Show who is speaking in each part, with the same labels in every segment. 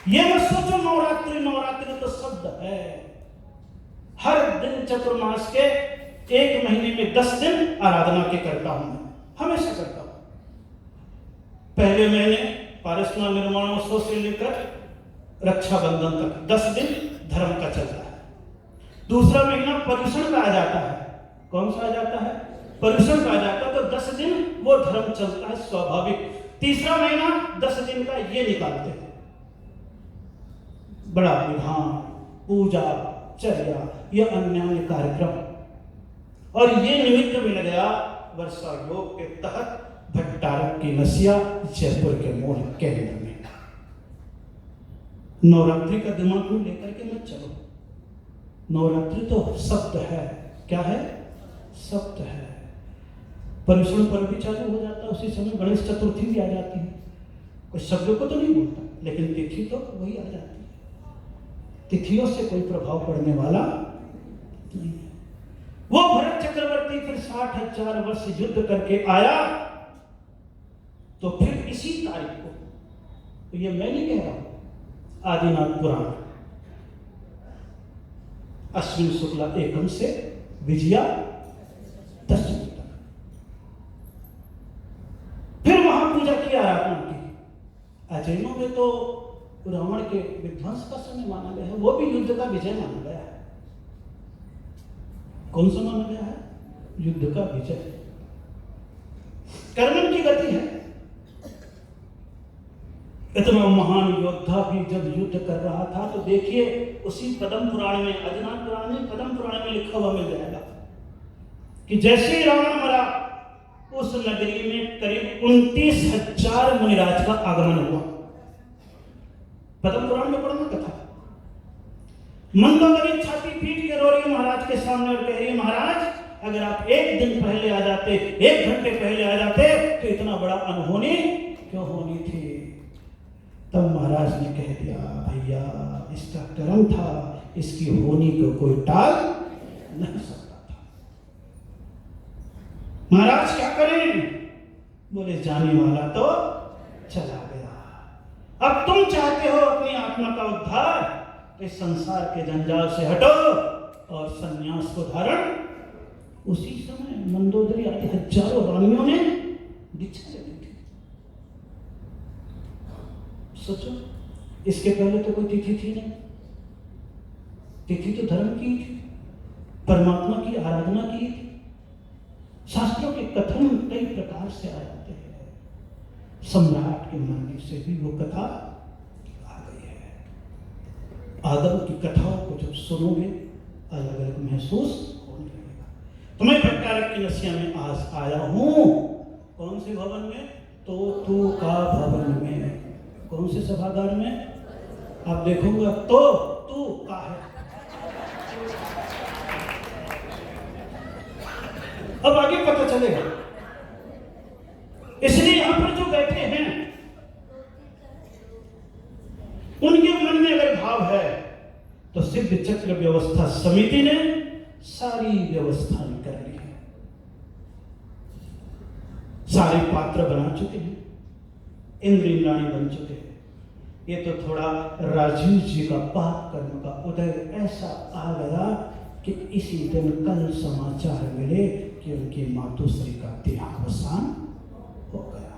Speaker 1: ये मत सोचो नवरात्रि नवरात्रि तो शब्द है। हर दिन चतुर्मास के 1 महीने में 10 दिन आराधना के करता हूं मैं, हमेशा करता हूं। पहले महीने पारसना निर्माणोत्सव से लेकर रक्षाबंधन तक 10 दिन धर्म का चलता है। दूसरा महीना पर्युषण का आ जाता है। कौन सा आ जाता है? पर्युषण का आ जाता है, तो 10 दिन वो धर्म चलता है स्वाभाविक। तीसरा महीना 10 दिन का ये निकालते हैं, बड़ा विधान, पूजा, चर्या, ये अन्य कार्यक्रम। और ये निमित्त मिल गया वर्षा योग के तहत भट्टारक की नसिया जयपुर के मूल केंद्र में। नवरात्रि का दिमाग में लेकर के मत चलो। नवरात्रि तो शब्द है। क्या है? शब्द है। पर्युषण पर्व भी चालू हो जाता है उसी समय, गणेश चतुर्थी भी आ जाती है। कोई शब्दों को तो नहीं बोलता, लेकिन तिथि तो वही आ जाती है। तिथियों से कोई प्रभाव पड़ने वाला नहीं है। वो भरत चक्रवर्ती फिर 60,000 वर्ष युद्ध करके आया, तो फिर इसी तारीख को, तो ये मैं नहीं कह रहा हूं, आदिनाथ पुराण, अश्विन शुक्ला एकम से विजया दशमी तक फिर वहां पूजा की, आराधना की। अजैनों में तो रावण के विध्वंस का समय माना गया है, वो भी युद्ध का विजय माना गया है। कौन सा माना गया है? युद्ध का विजय। कर्मन की गति है। इतना महान योद्धा भी जब युद्ध कर रहा था, तो देखिए उसी पद्म पुराण में, अजनाथ पुराण में, पद्म पुराण में लिखा हुआ मिल जाएगा कि जैसे ही रावण मरा, उस नगरी में करीब 29,000 मुनिराज का आगमन हुआ। पद्म पुराण में पढ़ना कथा। मंदोदरी छाती पीट के रो रही महाराज के सामने और कह रही, महाराज अगर आप 1 दिन पहले आ जाते, 1 घंटे पहले आ जाते, तो इतना बड़ा अनहोनी क्यों होनी थी। तब महाराज ने कह दिया, भैया इसका कर्म था, इसकी होनी को कोई टाल नहीं सकता था। महाराज क्या करें? बोले जाने वाला तो चला गया। अब तुम चाहते हो अपनी आत्मा का उद्धार, तो इस संसार के जंजाल से हटो और संन्यास को धारण। उसी समय मंदोदरी आदि हजारों रानियों ने दीक्षा ले ली थी। सोचो, इसके पहले तो कोई तिथि थी नहीं। तिथि तो धर्म की थी, परमात्मा की आराधना की थी। शास्त्रों के कथन कई प्रकार से आ जाते हैं। सम्राट के मरने से भी वो कथा आ गई है। आदम की कथाओं को जब सुनोगे, अलग अलग महसूस होने लगेगा। तो मैं भट्टारक की नसिया में आज आया हूं। कौन से भवन में? तो तू का भवन में। कौन से सभागार में? आप देखोगे तो तू का है। अब आगे पता चलेगा। इसलिए यहां पर जो बैठे हैं, उनके मन में अगर भाव है, तो सिद्ध चक्र व्यवस्था समिति ने सारी व्यवस्था कर ली है। सारे पात्र बना चुके हैं, इंद्र इंद्राणी बन चुके हैं। ये तो थोड़ा राजीव जी का पाप कर्म का उदय ऐसा आ गया कि इसी दिन कल समाचार मिले कि उनकी मातोश्री का देहावसान हो गया।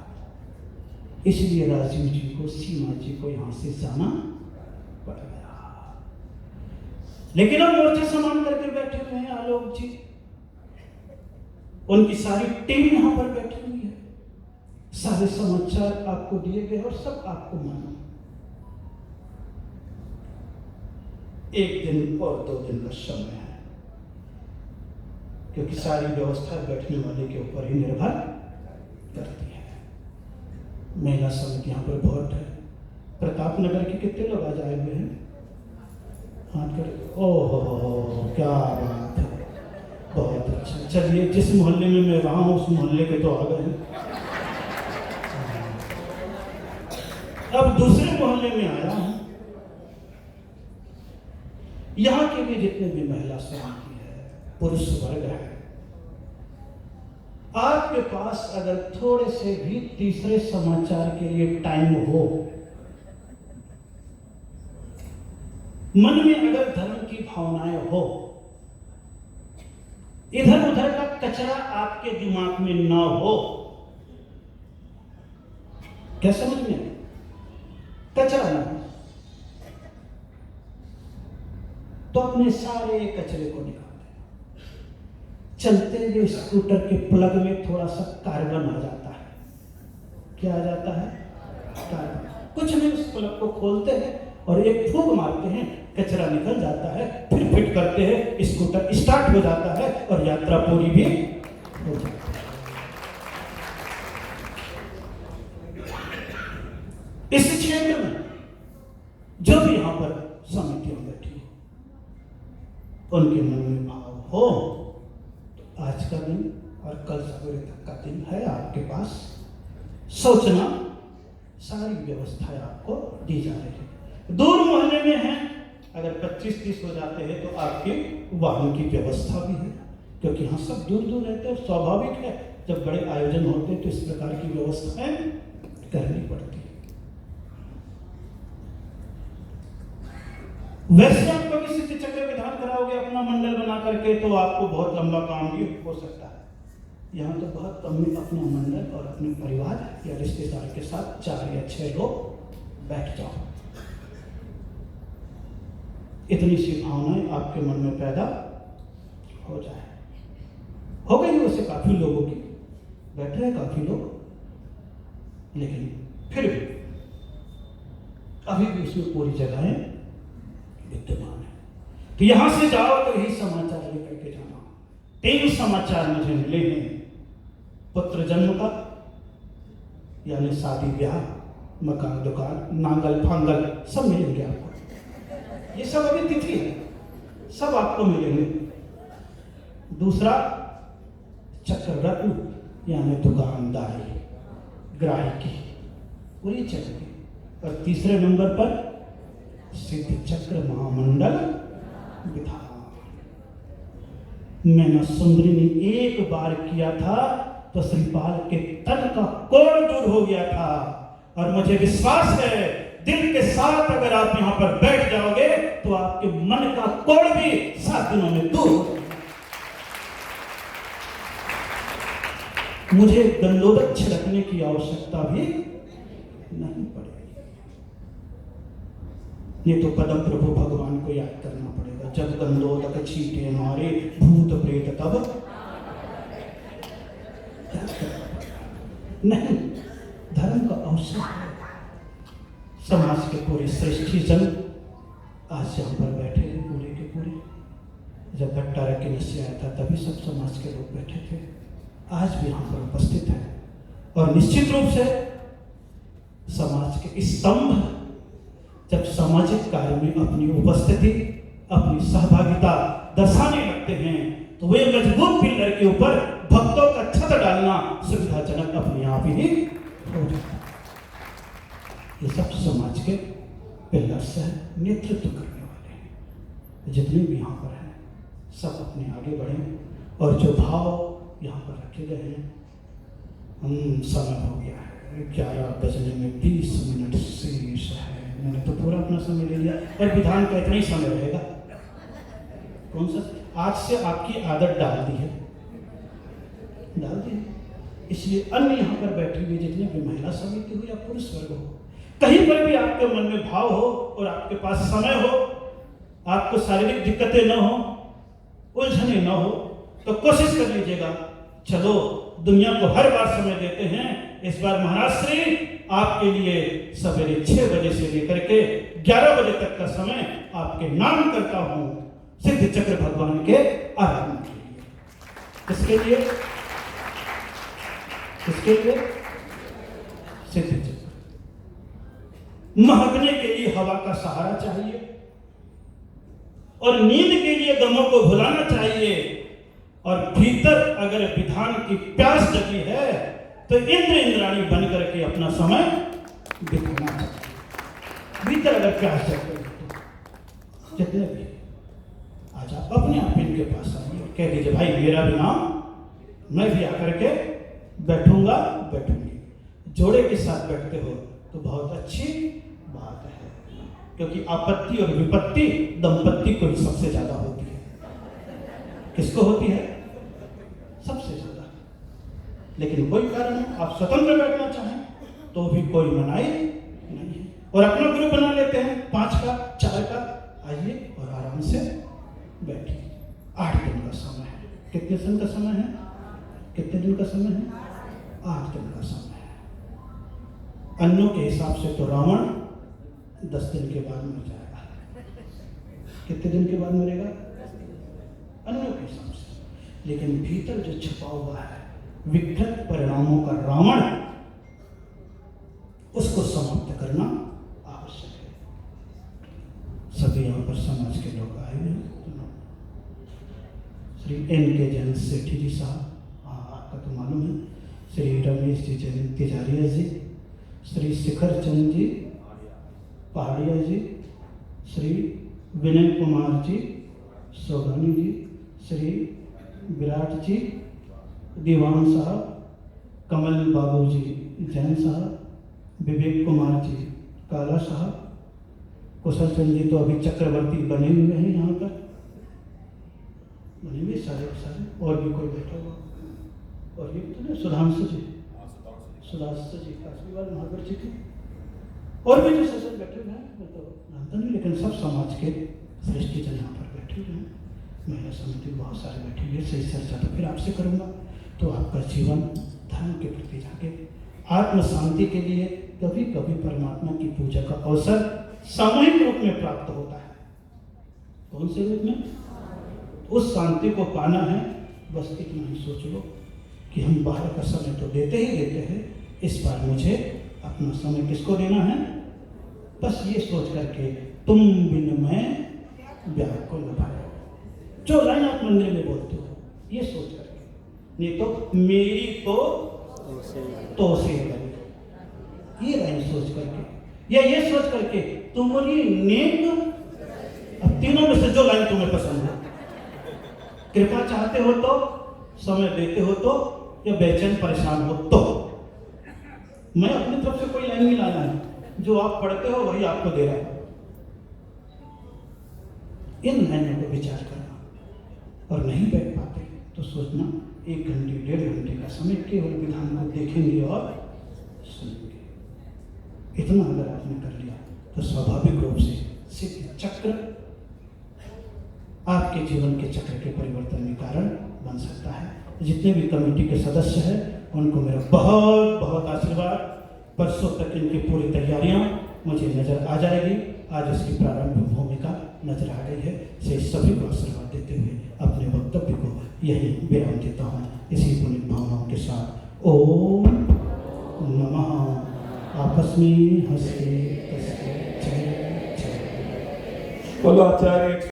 Speaker 1: इसलिए राजीव जी को, सीमा जी को यहां से जाना पड़ गया। लेकिन अब मोर्चा समान करके बैठे हुए हैं आलोक जी। उनकी सारी टीम यहां पर बैठी हुई है। सारे समाचार आपको दिए गए और सब आपको मालूम। 1 दिन और 2 दिन का समय है, क्योंकि सारी व्यवस्था बैठने वाले के ऊपर ही निर्भर करती है। महिला समिति यहाँ पर बहुत है। प्रताप नगर के कितने लोग आज आए हुए हैं? हाथ कर। ओहो, क्या बात है, बहुत अच्छा। चलिए, जिस मोहल्ले में मैं रहा हूँ उस मोहल्ले के तो आ गए हैं। अब दूसरे मोहल्ले में आया हूं। यहां के भी जितने भी महिला समिति है, पुरुष वर्ग है, आपके पास अगर थोड़े से भी तीसरे समाचार के लिए टाइम हो, मन में अगर धर्म की भावनाएं हो, इधर उधर का कचरा आपके दिमाग में ना हो, क्या समझ में? कचरा ना हो तो अपने सारे कचरे को निकाल दें। चलते हुए स्कूटर के प्लग में थोड़ा सा कार्बन आ जाता है। क्या आ जाता है? कार्बन। कुछ नहीं, उस प्लग को खोलते हैं और एक फूंक मारते हैं, कचरा निकल जाता है, फिर फिट करते हैं, स्कूटर स्टार्ट हो जाता है और यात्रा पूरी भी हो जाती है। इस क्षेत्र में जो भी यहां पर समितियां बैठी हो, उनके मन में भाव हो तो आज का दिन और कल सवेरे तक का दिन है आपके पास। सोचना, सारी व्यवस्थाएं आपको दी जा रही है। दूर मोहल्ले में है, अगर 25-30 हो जाते हैं तो आपके वाहन की व्यवस्था भी है, क्योंकि यहाँ सब दूर दूर रहते हैं। स्वाभाविक है, जब बड़े आयोजन होते हैं तो इस प्रकार की व्यवस्थाएं करनी पड़ती है। वैसे आप कभी सिद्ध चक्र विधान कराओगे अपना मंडल बना करके तो आपको बहुत लंबा काम भी हो सकता है। यहाँ तो बहुत कम में अपना मंडल और अपने परिवार या रिश्तेदार के साथ 4 या 6 लोग बैठ जाओ। इतनी सी भावनाएं आपके मन में पैदा हो जाए। हो गई वैसे काफी लोगों की, बैठ रहे काफी लोग, लेकिन फिर भी अभी भी उसमें पूरी जगहें विद्यमान है। तो यहां से जाओ तो यही समाचार लेकर के जाना। 3 समाचार मुझे मिले हैं। पुत्र जन्म का, यानी शादी ब्याह, मकान दुकान, नांगल फांगल सब मिलेंगे आपको। ये सब अभी तिथि है, सब आपको मिलेंगे। दूसरा चक्ररत्न यानी दुकानदारी, ग्राहकी, पूरी चलेगी। और तीसरे नंबर पर सिद्ध चक्र महामंडल विधान। मैंने सुंदरी ने एक बार किया था तो श्रीपाल के तन का कोड़ दूर हो गया था। और मुझे विश्वास है दिल के साथ अगर आप यहां पर बैठ जाओगे तो आपके मन का कोड़ भी 7 दिनों में दूर हो जाएगा। मुझे दंडोदक छिड़कने की आवश्यकता भी नहीं पड़ेगी। ये तो पदम प्रभु भगवान को याद करना पड़ेगा। जब दंडोदक छींटे मारे भूत प्रेत तब नहीं, धर्म का अवसर है। समाज के पूरे श्रेष्ठी जन आज यहां पर बैठे हैं, पूरे के पूरे। जब भट्टारक के निश्चय आया था तभी सब समाज के लोग बैठे थे, आज भी यहां पर उपस्थित है। और निश्चित रूप से समाज के स्तंभ जब सामाजिक कार्य में अपनी उपस्थिति, अपनी सहभागिता दर्शाने लगते हैं तो वे मजबूत पिलर के ऊपर भक्तों का छत डालना सुविधाजनक अपने आप ही हो जाता है। ये सब समाज के पिलर्स हैं, नेतृत्व करने वाले हैं। जितने भी यहाँ पर हैं सब अपने आगे बढ़ें। और जो भाव यहाँ पर रखे गए हैं, समय हो गया है, 11 बजने में 20 मिनट शेष है। मैंने तो पूरा अपना समय ले लिया और विधान का इतना ही समय रहेगा। कौन सा? आज से आपकी आदत डाल दी है, डाल दी। इसलिए अन्य यहाँ पर बैठे हुए जितने भी महिला समिति हो या पुरुष वर्ग हो, कहीं पर भी आपके मन में भाव हो और आपके पास समय हो, आपको शारीरिक दिक्कतें न हो, उलझने न हो, तो कोशिश कर लीजिएगा। चलो, दुनिया को हर बार समय देते हैं, इस बार महाराज श्री आपके लिए सवेरे 6 बजे से लेकर के 11 बजे तक का समय आपके नाम करता हूं सिद्ध चक्र भगवान के आराधना के लिए। किसके लिए? किसके लिए? सिद्ध चक्र। महकने के लिए हवा का सहारा चाहिए और नींद के लिए गमों को भुलाना चाहिए। और भीतर अगर विधान की प्यास जगी है तो इंद्र इंद्राणी बन करके अपना समय बिताना चाहिए। भीतर अगर प्यास जगी तो जितने भी आज आप अपने आप इनके पास आइए और कह दीजिए, भाई मेरा भी नाम, मैं भी आकर के बैठूंगा, बैठूंगी। जोड़े के साथ बैठते हो तो बहुत अच्छी बात है। क्योंकि आपत्ति और विपत्ति दंपत्ति को ही सबसे ज्यादा होती है। किसको होती है? सबसे ज्यादा। लेकिन कोई कारण आप स्वतंत्र बैठना चाहें तो भी कोई मनाही नहीं है, और अपना ग्रुप बना लेते हैं 5 का 4 का, आइए और आराम से बैठिए। 8 दिन का समय है। कितने दिन का समय है? कितने दिन का समय है? 8 दिन का समय है। अन्नों के हिसाब से तो रावण 10 दिन के बाद मर जाएगा। कितने दिन के बाद मरेगा? अन्नों के हिसाब से। लेकिन भीतर जो छुपा हुआ है विकृत परिणामों का रावण, उसको समाप्त करना आवश्यक है। सभी यहाँ पर समाज के लोग आए हुए हैं। श्री N.K. जैन सेठी जी साहब, आपका तो मालूम है, श्री रमेश जी जैन तिजारिया जी, श्री शिखर चंद जी पहाड़िया जी, श्री विनय कुमार जी सोगानी जी, श्री विराट जी दीवान साहब, कमल बाबू जी जैन साहब, विवेक कुमार जी काला साहब, कुशल चंद जी तो अभी चक्रवर्ती बने हुए हैं, यहाँ पर बने हुए सारे और भी कोई बैठा हुआ, और ये तो ना सुधांशु जी काशीवाल महावीर जी थे, और भी जो ससुर बैठे हुए हैं मैं तो जानता नहीं, लेकिन सब समाज के श्रेष्ठ जन यहाँ पर बैठे हुए हैं। महिला समिति बहुत सारे बैठे हुए। सही चर्चा तो फिर आपसे करूँगा। तो आपका जीवन धर्म के प्रति जाके आत्म शांति के लिए कभी कभी परमात्मा की पूजा का अवसर सामूहिक रूप में प्राप्त होता है। कौन से रूप में? उस शांति को पाना है। बस इतना ही सोच लो कि हम बाहर का समय तो देते ही देते हैं, इस बार मुझे अपना समय किसको देना है? बस ये सोच करके तुम बिन मैं व्याकुल न भाए, जो लाइन आप मंदिर में बोलते हो, ये सोच करके, नहीं तो मेरी तो से ये लाइन सोच करके, या ये सोच करके तुम्हारी नेक, अब तीनों में से जो लाइन तुम्हें पसंद है। कृपा चाहते हो तो, समय देते हो तो, या बेचैन परेशान हो तो। मैं अपनी तरफ से कोई लाइन नहीं लाना है, जो आप पढ़ते हो वही आपको दे रहा है। इन लाइनों को विचार करना, और नहीं बैठ पाते तो सोचना 1 घंटे 1.5 घंटे का समय केवल विधान को देखेंगे और सुनेंगे। इतना अगर आपने कर लिया तो स्वाभाविक रूप से सिद्ध चक्र आपके जीवन के चक्र के परिवर्तन में कारण बन सकता है। जितने भी कमेटी के सदस्य हैं उनको मेरा बहुत बहुत आशीर्वाद। परसों तक इनकी पूरी तैयारियां मुझे नजर आ जाएगी। आज इसकी प्रारंभिक भूमिका नजर आ गई है। से सभी को आशीर्वाद देते हुए अपने वक्तव्य को यही विराम देता हूँ, इसी पुनित भावनाओं के साथ। ओम नमः। आपस में हंसते जय जय।
Speaker 2: बोलो आचार्य।